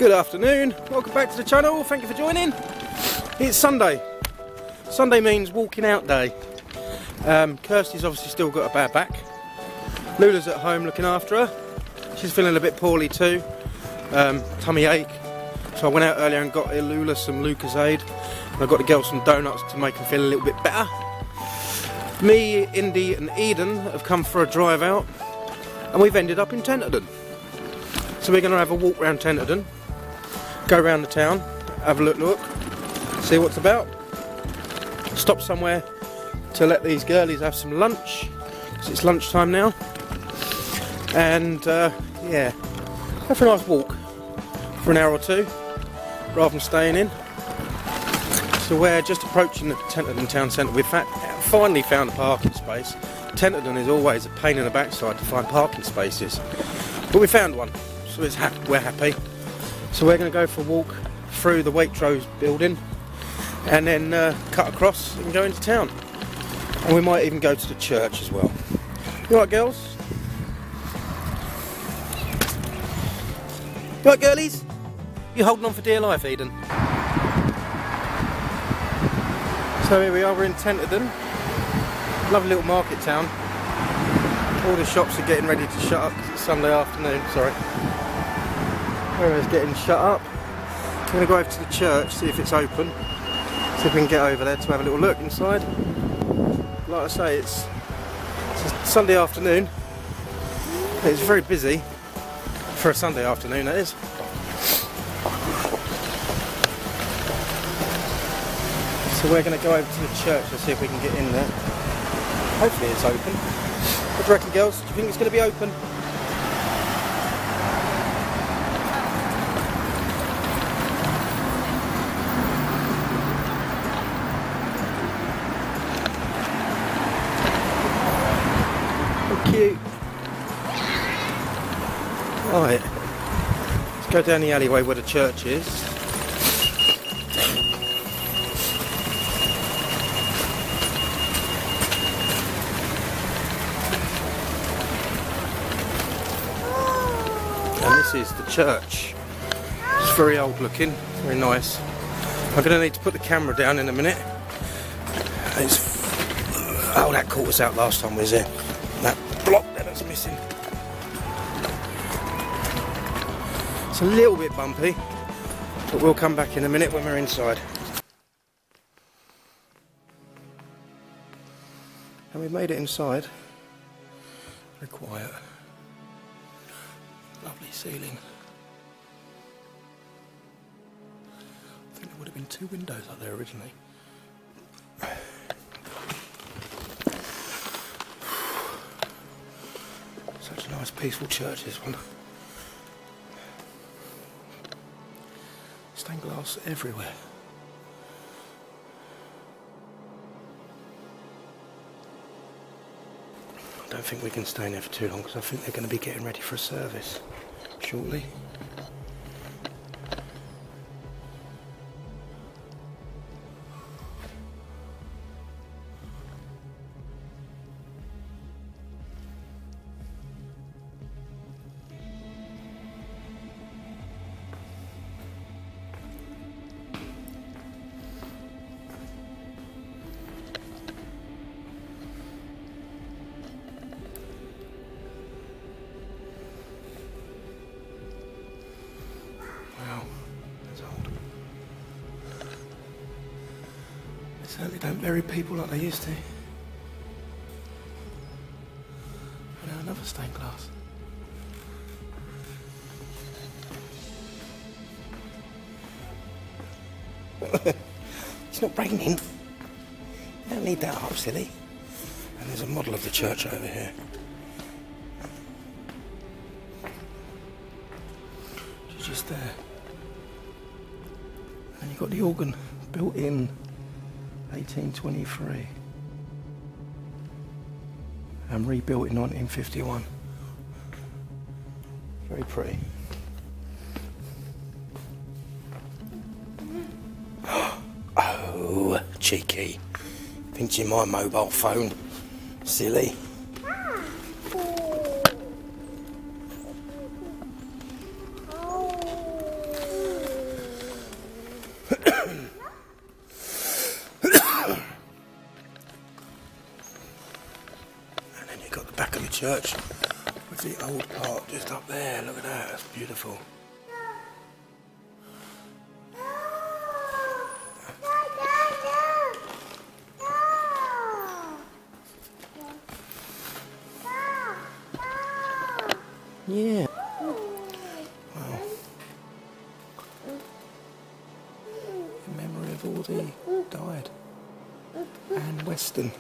Good afternoon, welcome back to the channel, thank you for joining. It's Sunday. Sunday means walking out day. Kirsty's obviously still got a bad back. Lula's at home looking after her. She's feeling a bit poorly too, tummy ache. So I went out earlier and got Lula some Lucozade. And I got the girls some donuts to make them feel a little bit better. Me, Indy and Eden have come for a drive out and we've ended up in Tenterden. So we're going to have a walk around Tenterden, go around the town, have a look, see what's about, stop somewhere to let these girlies have some lunch, because it's lunchtime now, and yeah, have a nice walk for an hour or two, rather than staying in. So we're just approaching the Tenterden town centre. We've finally found a parking space. Tenterden is always a pain in the backside to find parking spaces, but we found one. So we're happy. So we're going to go for a walk through the Waitrose building and then cut across and go into town. And we might even go to the church as well. You alright, girls? You alright, girlies? You holding on for dear life, Eden? So here we are, we're in Tenterden. Lovely little market town. All the shops are getting ready to shut up because it's Sunday afternoon, sorry. Everyone's getting shut up. I'm going to go over to the church, see if it's open. See if we can get over there to have a little look inside. Like I say, it's a Sunday afternoon. It's very busy for a Sunday afternoon, that is. So we're going to go over to the church and see if we can get in there. Hopefully it's open. What do you reckon, girls? Do you think it's going to be open? Cute. Right, let's go down the alleyway where the church is. And this is the church. It's very old looking, very nice. I'm going to need to put the camera down in a minute. Oh, that caught us out last time we was here. That block there that's missing. It's a little bit bumpy, but we'll come back in a minute when we're inside. And we've made it inside. Very quiet. Lovely ceiling. I think there would have been 2 windows up there originally. Such a nice peaceful church, this one. Stained glass everywhere. I don't think we can stay in there for too long because I think they're going to be getting ready for a service shortly. Certainly don't bury people like they used to. And now another stained glass. It's not raining. You don't need that up, silly. And there's a model of the church over here. She's just there. And you've got the organ built in 1823 and rebuilt in 1951. Very pretty. Oh, cheeky. Thinks you're my mobile phone. Silly. back of the church with the old part just up there. Look at that, that's beautiful. Yeah. Wow. In memory of all the died. And Western.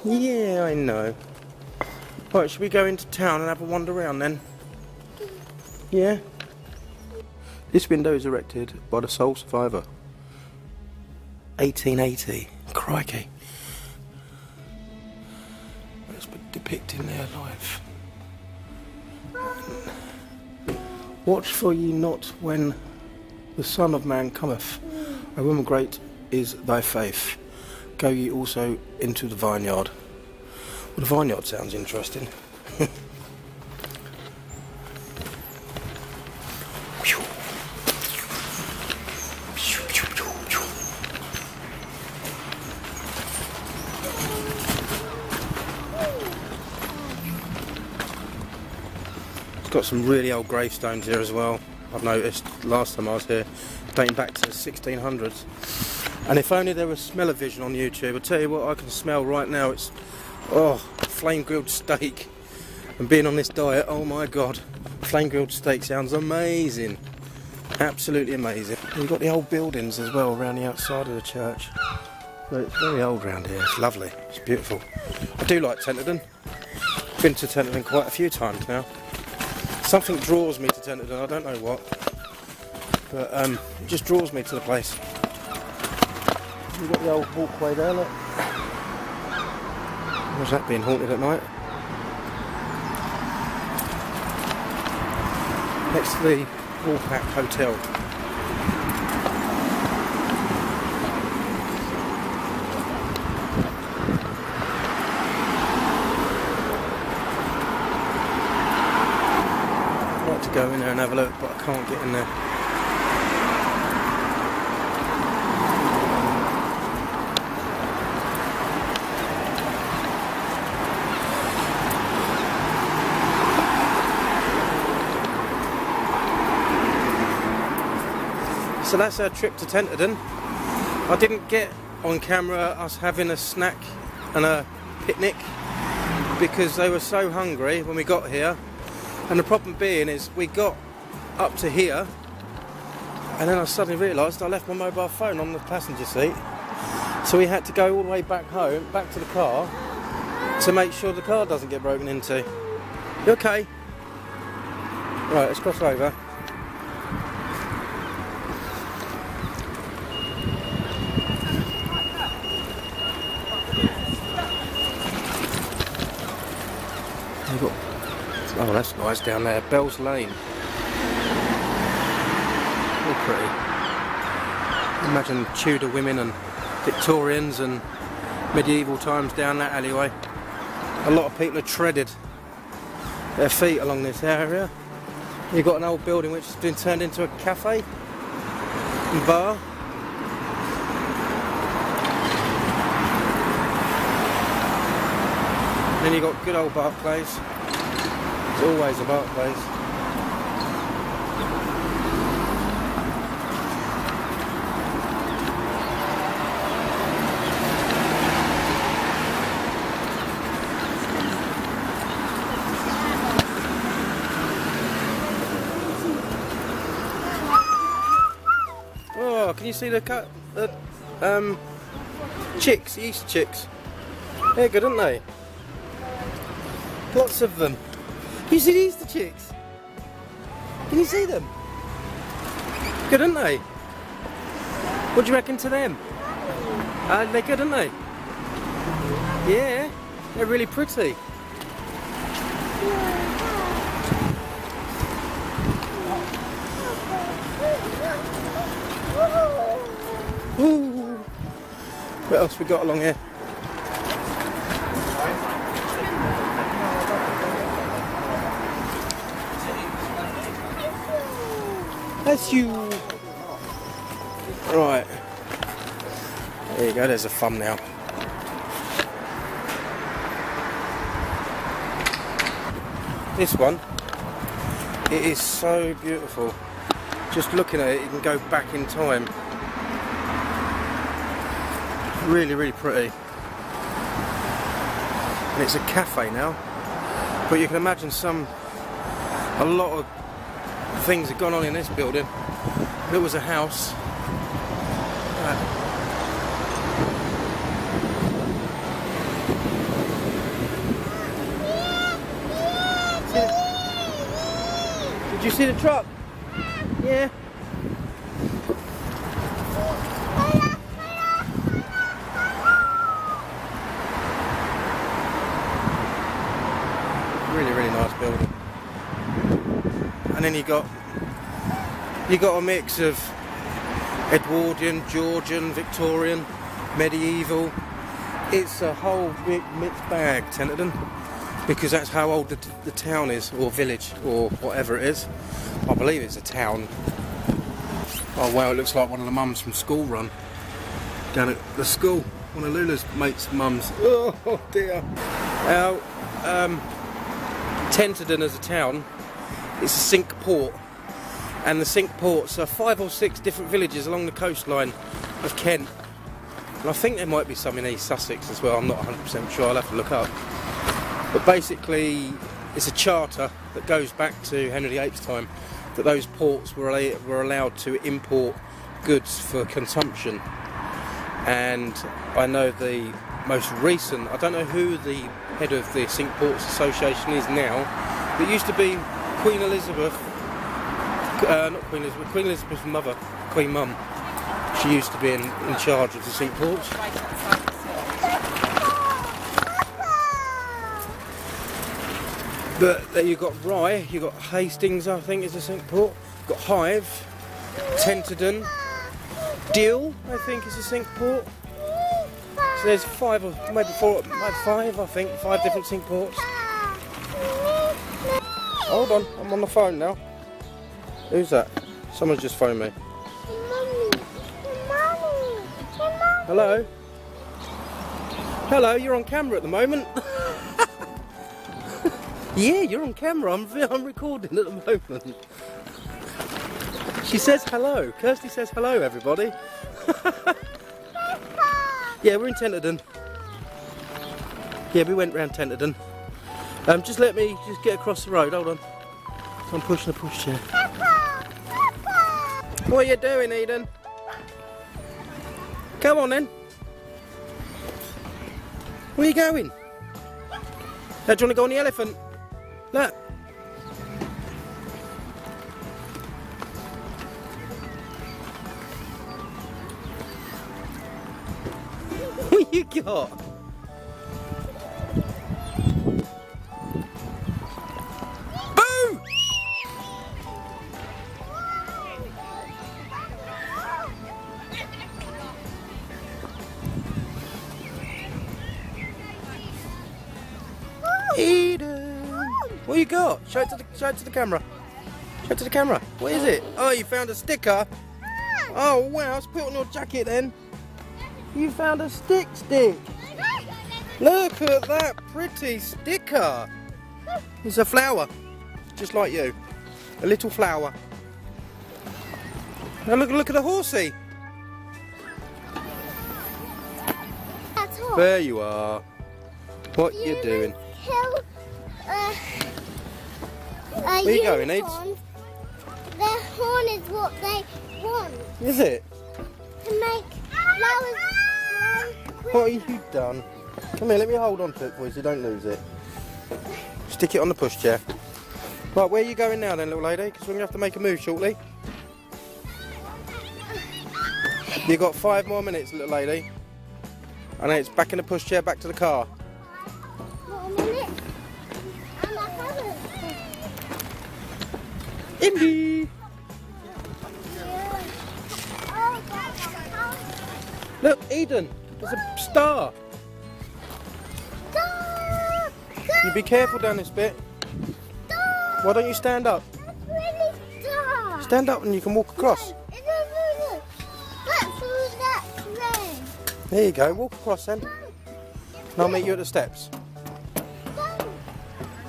Yeah, I know. Right, should we go into town and have a wander around then? Yeah? This window is erected by the sole survivor. 1880. Crikey. It's depicting their life. Watch for ye not when the Son of Man cometh. A woman great is thy faith. Go ye also into the vineyard. Well, the vineyard sounds interesting. It's got some really old gravestones here as well. I've noticed last time I was here, dating back to the 1600s. And if only there was smell-o-vision on YouTube. I tell you what, I can smell right now. It's flame grilled steak. And being on this diet, oh my god, flame grilled steak sounds amazing, absolutely amazing. And you've got the old buildings as well around the outside of the church. But it's very old around here. It's lovely. It's beautiful. I do like Tenterden. Been to Tenterden quite a few times now. Something draws me to Tenterden. I don't know what, but it just draws me to the place. You've got the old walkway there, look. Was that being haunted at night? Next to the Wallpack Hotel. I'd like to go in there and have a look, but I can't get in there. So that's our trip to Tenterden. I didn't get on camera us having a snack and a picnic because they were so hungry when we got here, and the problem being is we got up to here and then I suddenly realised I left my mobile phone on the passenger seat, so we had to go all the way back home, back to the car, to make sure the car doesn't get broken into. You okay? Right, let's cross over. Oh, that's nice down there, Bell's Lane. All pretty. Imagine Tudor women and Victorians and medieval times down that alleyway. A lot of people have treaded their feet along this area. You've got an old building which has been turned into a cafe and bar. Then you've got good old Barclays. It's always a Barclays. Oh, can you see the chicks, the Easter chicks? They're good, aren't they? Lots of them. Can you see the Easter chicks? Can you see them? Good, aren't they? What do you reckon to them? They're good, aren't they? Yeah, they're really pretty. Ooh. What else we got along here? That's you. Right. There you go, there's a thumbnail. This one, it is so beautiful. Just looking at it, you can go back in time. Really, really pretty. And it's a cafe now. But you can imagine a lot of things have gone on in this building. It was a house. Did you see the truck? Yeah. Really, really nice building. And then you got a mix of Edwardian, Georgian, Victorian, medieval. It's a whole big mixed bag, Tenterden, because that's how old the town is, or village, or whatever it is. I believe it's a town. Oh wow, it looks like one of the mums from school run down at the school. One of Lula's mates' mums. Oh dear. Now, Tenterden as a town, it's a Cinque Port, and the Cinque Ports are 5 or 6 different villages along the coastline of Kent. And I think there might be some in East Sussex as well, I'm not 100% sure, I'll have to look up. But basically, it's a charter that goes back to Henry VIII's time, that those ports were allowed to import goods for consumption. And I know the most recent, I don't know who the head of the Cinque Ports Association is now, but it used to be Queen Elizabeth, not Queen Elizabeth, Queen Elizabeth's mother, Queen Mum. She used to be in charge of the Cinque Ports. But then you've got Rye, you've got Hastings, I think is a Cinque Port, you've got Hive, Tenterden, Dill, I think is a Cinque Port. So there's 5 or maybe 4, maybe 5, I think, 5 different Cinque Ports. Hold on, I'm on the phone now. Who's that? Someone's just phoned me. Hello? Hello, you're on camera at the moment. Yeah, you're on camera. I'm recording at the moment. She says hello. Kirsty says hello, everybody. Yeah, we're in Tenterden. Yeah, we went round Tenterden. Just let me just get across the road. Hold on. I'm pushing a pushchair. What are you doing, Eden? Come on then. Where are you going? Now, do you want to go on the elephant? Look. What you got? Boo! Eden! What you got? Show it to the camera. Show it to the camera. What is it? Oh, you found a sticker. Oh wow, let's put it on your jacket then. You found a stick. Look at that pretty sticker. It's a flower, just like you. A little flower. Now look at the horsey. There you are. What you doing? Where are you going, Eds? Their horn is what they want. Is it? To make flowers. What have you done? Come here, let me hold on to it for you so you don't lose it. Stick it on the pushchair. Right, where are you going now then, little lady? Because we're going to have to make a move shortly. You've got 5 more minutes, little lady. And then it's back in the pushchair, back to the car. What, a minute? And I haven't. Indy! Look, Eden, there's a star. Stop! You be careful down this bit. Stop! Why don't you stand up? That's really dark. Stand up and you can walk across. Look through that way. There you go, walk across then. And I'll meet you at the steps.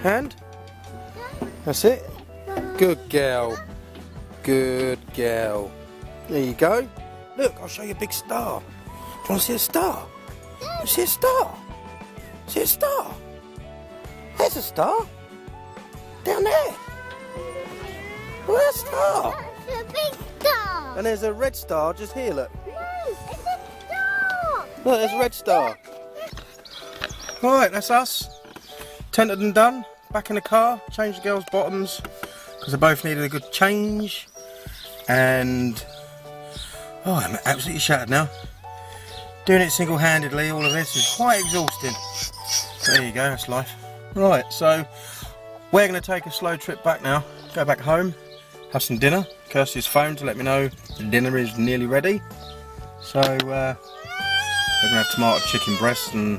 Hand. That's it. Good girl. Good girl. There you go. Look, I'll show you a big star. Do you want to see a star? You see a star? See a star? There's a star. Down there. Where's a star? That's a big star. And there's a red star just here, look. No, it's a star. Look, there's a red star. Right, that's us. Tenterden done. Back in the car. Changed the girls' bottoms because they both needed a good change. And oh, I'm absolutely shattered now. Doing it single-handedly, all of this is quite exhausting. There you go, that's life. Right, so we're going to take a slow trip back now. Go back home, have some dinner. Kirsty's phoned to let me know the dinner is nearly ready. So we're going to have tomato chicken breast and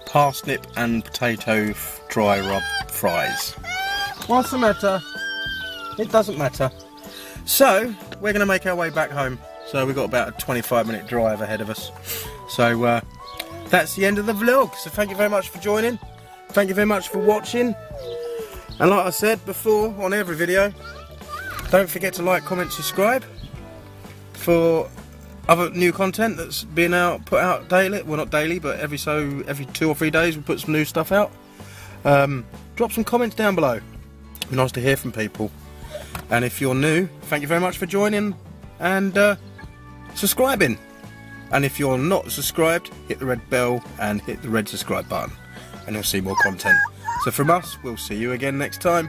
parsnip and potato dry rub fries. What's the matter? It doesn't matter. So we're going to make our way back home. So we've got about a 25-minute drive ahead of us. So that's the end of the vlog. So thank you very much for joining. Thank you very much for watching. And like I said before on every video, don't forget to like, comment, subscribe for other new content that's being put out daily. Well, not daily, but every 2 or 3 days we put some new stuff out. Drop some comments down below. It'd be nice to hear from people. And if you're new, thank you very much for joining and subscribing. And if you're not subscribed, hit the red bell and hit the red subscribe button and you'll see more content. So from us, we'll see you again next time.